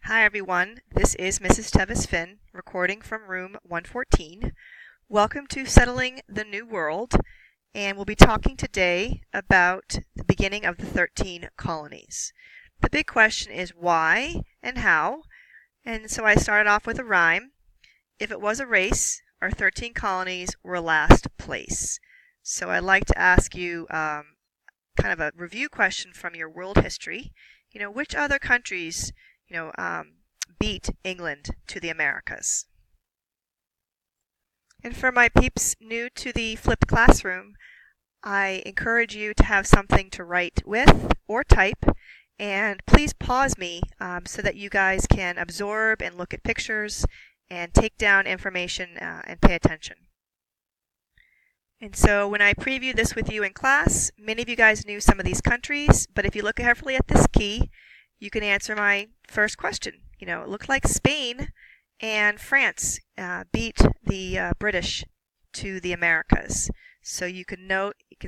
Hi everyone, this is Mrs. Tevis-Finn recording from room 114. Welcome to Settling the New World, and we'll be talking today about the beginning of the 13 colonies. The big question is why and how, and so I started off with a rhyme. If it was a race, our 13 colonies were last place. So I'd like to ask you kind of a review question from your world history. Which other countries beat England to the Americas? And for my peeps new to the flipped classroom, I encourage you to have something to write with or type, and please pause me so that you guys can absorb and look at pictures and take down information and pay attention. And so when I previewed this with you in class, many of you guys knew some of these countries, but if you look carefully at this key, you can answer my first question. It looked like Spain and France beat the British to the Americas. So you can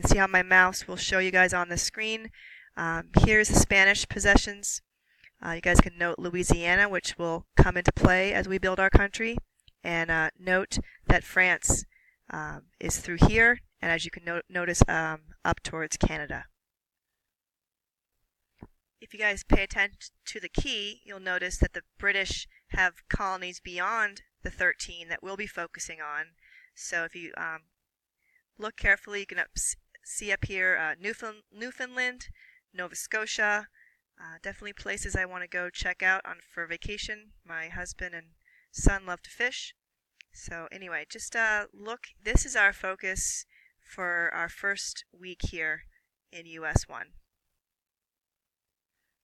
see how my mouse will show you guys on the screen. Here's the Spanish possessions. You guys can note Louisiana, which will come into play as we build our country. And note that France is through here, and as you can notice, up towards Canada. If you guys pay attention to the key, you'll notice that the British have colonies beyond the 13 that we'll be focusing on. So if you look carefully, you can see up here Newfoundland, Nova Scotia, definitely places I want to go check out for vacation. My husband and son love to fish. So anyway, just look, this is our focus for our first week here in US 1.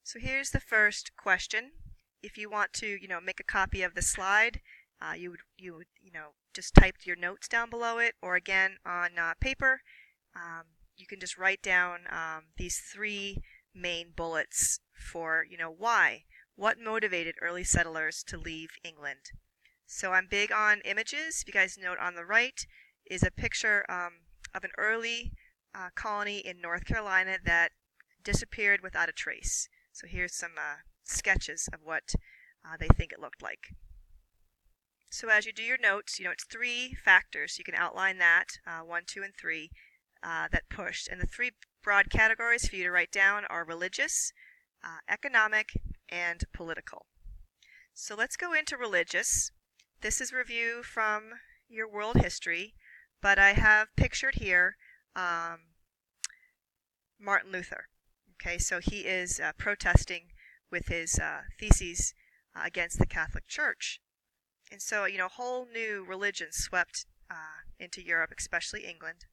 So here's the first question. If you want to, make a copy of the slide, you would just type your notes down below it, or again on paper. You can just write down these three main bullets for, why. What motivated early settlers to leave England? So I'm big on images. If you guys note on the right is a picture of an early colony in North Carolina that disappeared without a trace. So here's some sketches of what they think it looked like. So as you do your notes, it's three factors. You can outline that, 1, 2, and 3, that pushed. And the three broad categories for you to write down are religious, economic, and political. So let's go into religious. This is review from your world history, but I have pictured here Martin Luther. Okay, so he is protesting with his theses against the Catholic Church. And so, whole new religion swept into Europe, especially England.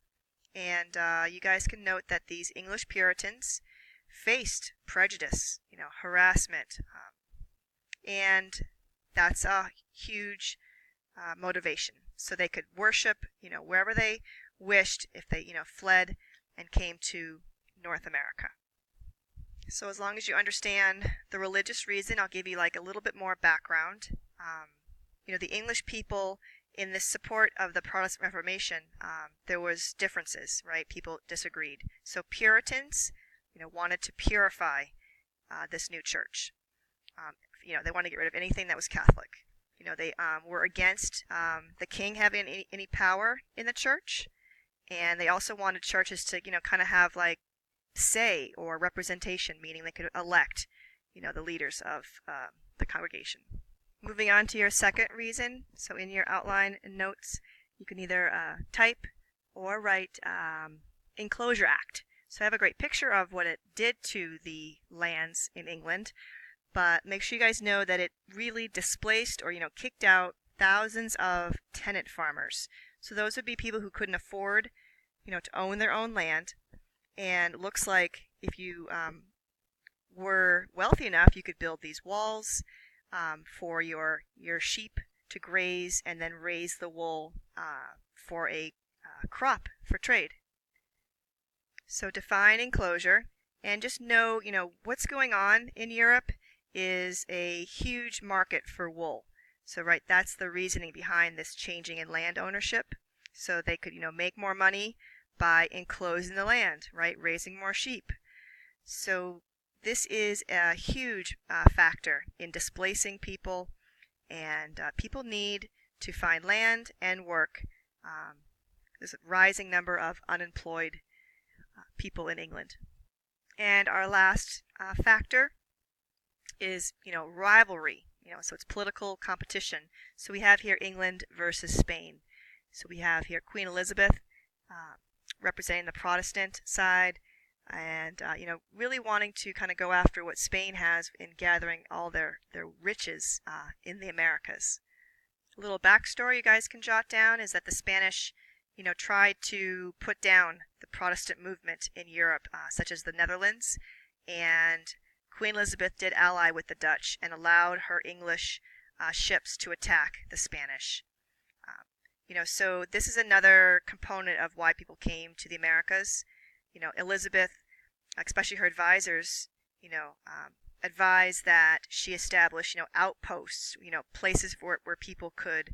And you guys can note that these English Puritans faced prejudice, harassment. And that's a huge motivation. So they could worship, wherever they wished if they, fled and came to North America. So as long as you understand the religious reason, I'll give you like a little bit more background. The English people in the support of the Protestant Reformation, there was differences, right? People disagreed. So Puritans, wanted to purify this new church. They wanted to get rid of anything that was Catholic. They were against the king having any power in the church, and they also wanted churches to, kind of have like say or representation, meaning they could elect, the leaders of the congregation. Moving on to your second reason, so in your outline and notes, you can either type or write Enclosure Act. So I have a great picture of what it did to the lands in England, but make sure you guys know that it really displaced or, kicked out thousands of tenant farmers. So those would be people who couldn't afford, to own their own land. And it looks like if you were wealthy enough, you could build these walls for your sheep to graze and then raise the wool for a crop for trade. So define enclosure and just know, what's going on in Europe is a huge market for wool. So right, that's the reasoning behind this changing in land ownership. So they could, make more money by enclosing the land, right? Raising more sheep. So this is a huge factor in displacing people, and people need to find land and work. There's a rising number of unemployed people in England. And our last factor is, rivalry. So it's political competition. So we have here England versus Spain. So we have here Queen Elizabeth representing the Protestant side, and really wanting to kind of go after what Spain has in gathering all their riches in the Americas. A little backstory you guys can jot down is that the Spanish, tried to put down the Protestant movement in Europe, such as the Netherlands, and Queen Elizabeth did ally with the Dutch and allowed her English ships to attack the Spanish. So this is another component of why people came to the Americas. Elizabeth, especially her advisors, advised that she establish, outposts, places where people could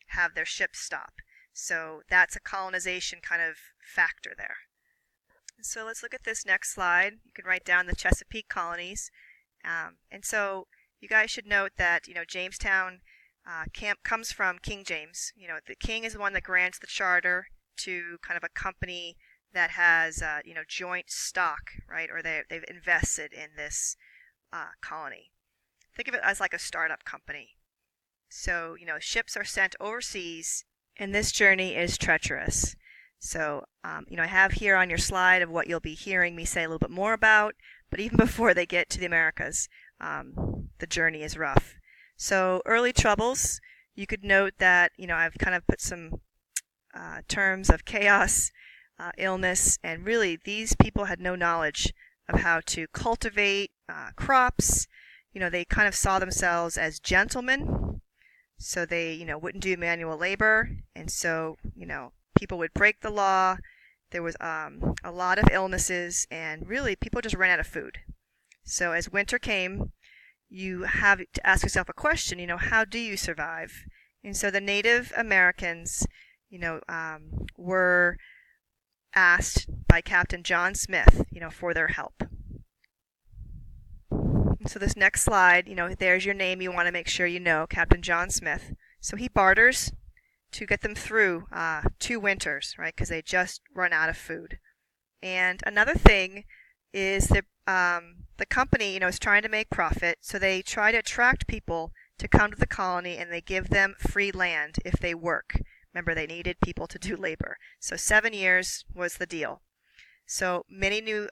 have their ships stop. So that's a colonization kind of factor there. So let's look at this next slide. You can write down the Chesapeake colonies. And so you guys should note that, Jamestown comes from King James. The king is the one that grants the charter to kind of a company that has, joint stock, right? Or they've invested in this colony. Think of it as like a startup company. So, ships are sent overseas, and this journey is treacherous. So, I have here on your slide of what you'll be hearing me say a little bit more about, but even before they get to the Americas, the journey is rough. So, early troubles, you could note that, I've kind of put some terms of chaos, illness, and really these people had no knowledge of how to cultivate crops. They kind of saw themselves as gentlemen, so they, wouldn't do manual labor, and so, people would break the law. There was a lot of illnesses, and really people just ran out of food. So as winter came, you have to ask yourself a question, how do you survive? And so the Native Americans, were asked by Captain John Smith, for their help. So this next slide, there's your name you want to make sure you know, Captain John Smith. So he barters to get them through 2 winters, right, because they just run out of food. And another thing is that the company, is trying to make profit, so they try to attract people to come to the colony, and they give them free land if they work. Remember, they needed people to do labor. So 7 years was the deal. So many new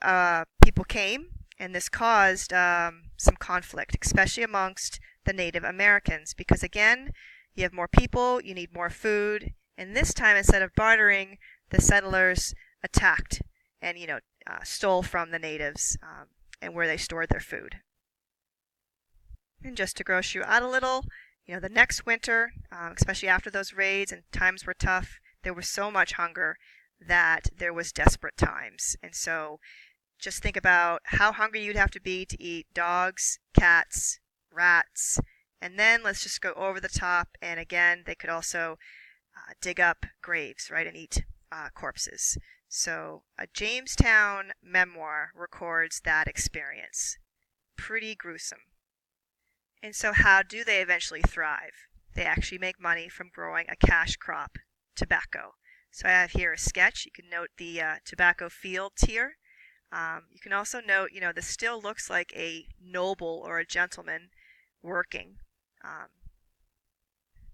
people came, and this caused some conflict, especially amongst the Native Americans, because again, you have more people, you need more food, and this time instead of bartering, the settlers attacked and stole from the natives and where they stored their food. And just to gross you out a little, the next winter, especially after those raids and times were tough, there was so much hunger that there was desperate times. And so just think about how hungry you'd have to be to eat dogs, cats, rats, and then let's just go over the top. And again, they could also dig up graves, right, and eat corpses. So a Jamestown memoir records that experience. Pretty gruesome. And so how do they eventually thrive? They actually make money from growing a cash crop, tobacco. So I have here a sketch. You can note the tobacco fields here. You can also note, this still looks like a noble or a gentleman working.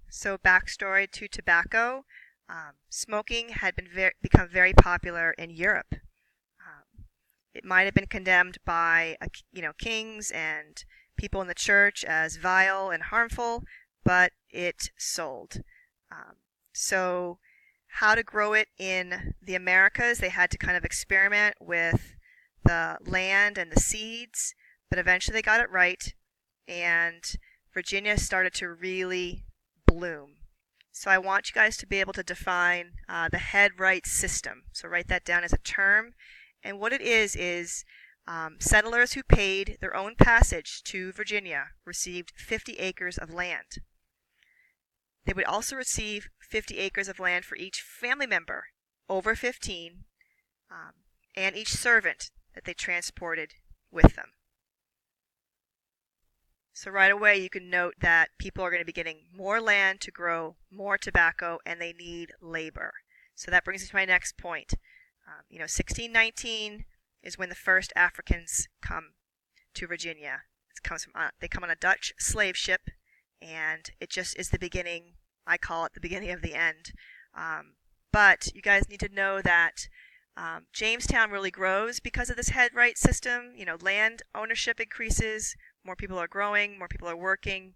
So backstory to tobacco. Smoking had become very popular in Europe. It might have been condemned by kings and people in the church as vile and harmful, but it sold. So how to grow it in the Americas, they had to kind of experiment with the land and the seeds, but eventually they got it right, and Virginia started to really bloom. So I want you guys to be able to define the head right system. So write that down as a term. And what it is settlers who paid their own passage to Virginia received 50 acres of land. They would also receive 50 acres of land for each family member over 15 and each servant that they transported with them. So right away you can note that people are going to be getting more land to grow more tobacco, and they need labor. So that brings us to my next point. 1619 is when the first Africans come to Virginia. They come on a Dutch slave ship, and it just is the beginning. I call it the beginning of the end. But you guys need to know that Jamestown really grows because of this head right system. Land ownership increases, more people are growing, more people are working,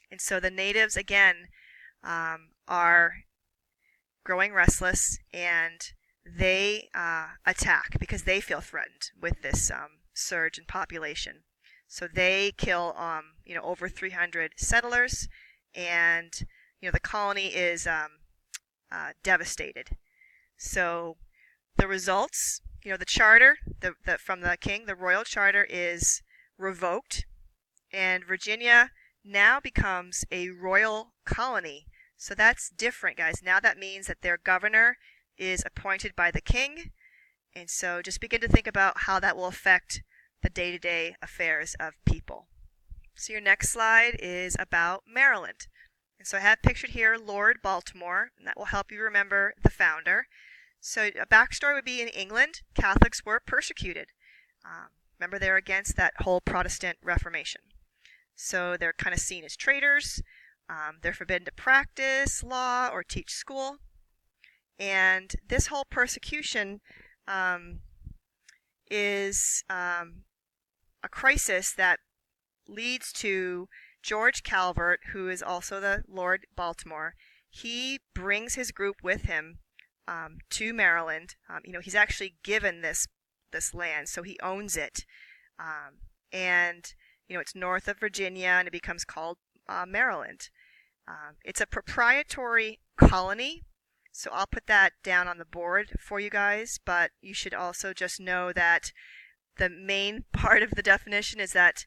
and so the natives again are growing restless, and they attack because they feel threatened with this surge in population. So they kill over 300 settlers, and the colony is devastated. So the results, the charter from the king, the royal charter, is revoked, and Virginia now becomes a royal colony. So that's different, guys. Now that means that their governor is appointed by the king, and so just begin to think about how that will affect the day-to-day affairs of people. So your next slide is about Maryland. And so I have pictured here Lord Baltimore, and that will help you remember the founder. So a backstory would be in England, Catholics were persecuted. Remember, they're against that whole Protestant Reformation. So they're kind of seen as traitors. They're forbidden to practice law or teach school. And this whole persecution is a crisis that leads to George Calvert, who is also the Lord Baltimore. He brings his group with him to Maryland. He's actually given this land, so he owns it. And it's north of Virginia, and it becomes called Maryland. It's a proprietary colony, so I'll put that down on the board for you guys, but you should also just know that the main part of the definition is that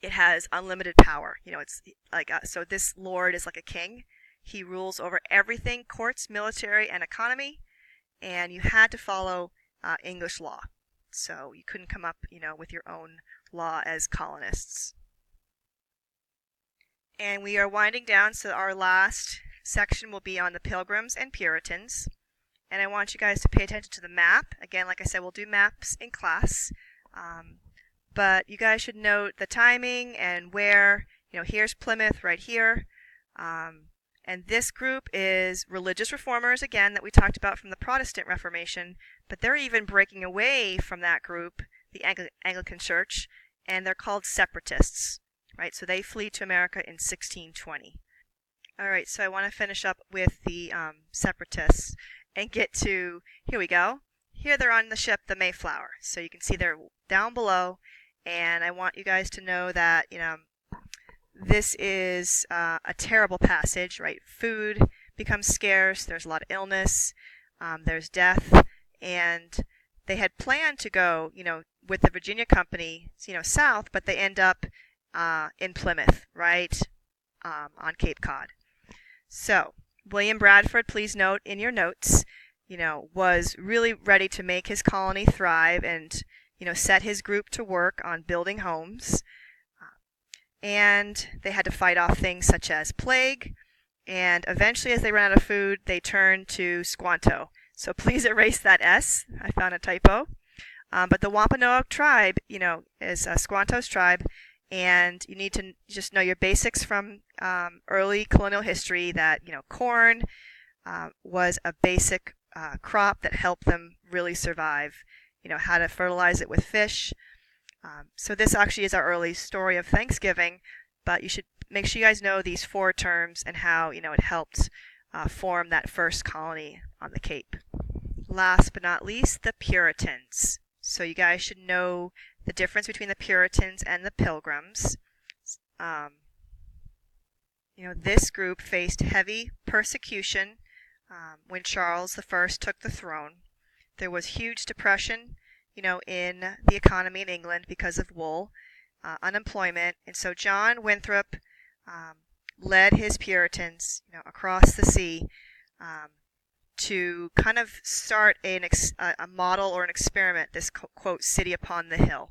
it has unlimited power. It's like so this lord is like a king. He rules over everything: courts, military, and economy, and you had to follow English law. So you couldn't come up, with your own law as colonists. And we are winding down, so our last section will be on the Pilgrims and Puritans. And I want you guys to pay attention to the map. Again, like I said, we'll do maps in class. But you guys should note the timing and where. Here's Plymouth right here. And this group is religious reformers, again, that we talked about from the Protestant Reformation. But they're even breaking away from that group, the Anglican Church, and they're called separatists. Right, so they flee to America in 1620. All right, so I want to finish up with the separatists and get to, here we go. Here they're on the ship, the Mayflower. So you can see they're down below, and I want you guys to know that, this is a terrible passage, right? Food becomes scarce, there's a lot of illness, there's death, and they had planned to go, with the Virginia Company, south, but they end up in Plymouth, right, on Cape Cod. So, William Bradford, please note in your notes, was really ready to make his colony thrive and, set his group to work on building homes. And they had to fight off things such as plague, and eventually, as they ran out of food, they turned to Squanto. So please erase that S. I found a typo. But the Wampanoag tribe, is Squanto's tribe. And you need to just know your basics from early colonial history that, corn was a basic crop that helped them really survive. How to fertilize it with fish. So this actually is our early story of Thanksgiving, but you should make sure you guys know these 4 terms and how, it helped form that first colony on the Cape. Last but not least, the Puritans. So you guys should know the difference between the Puritans and the Pilgrims. This group faced heavy persecution when Charles I took the throne. There was huge depression, in the economy in England because of wool, unemployment, and so John to kind of start a model or an experiment, this quote, city upon the hill.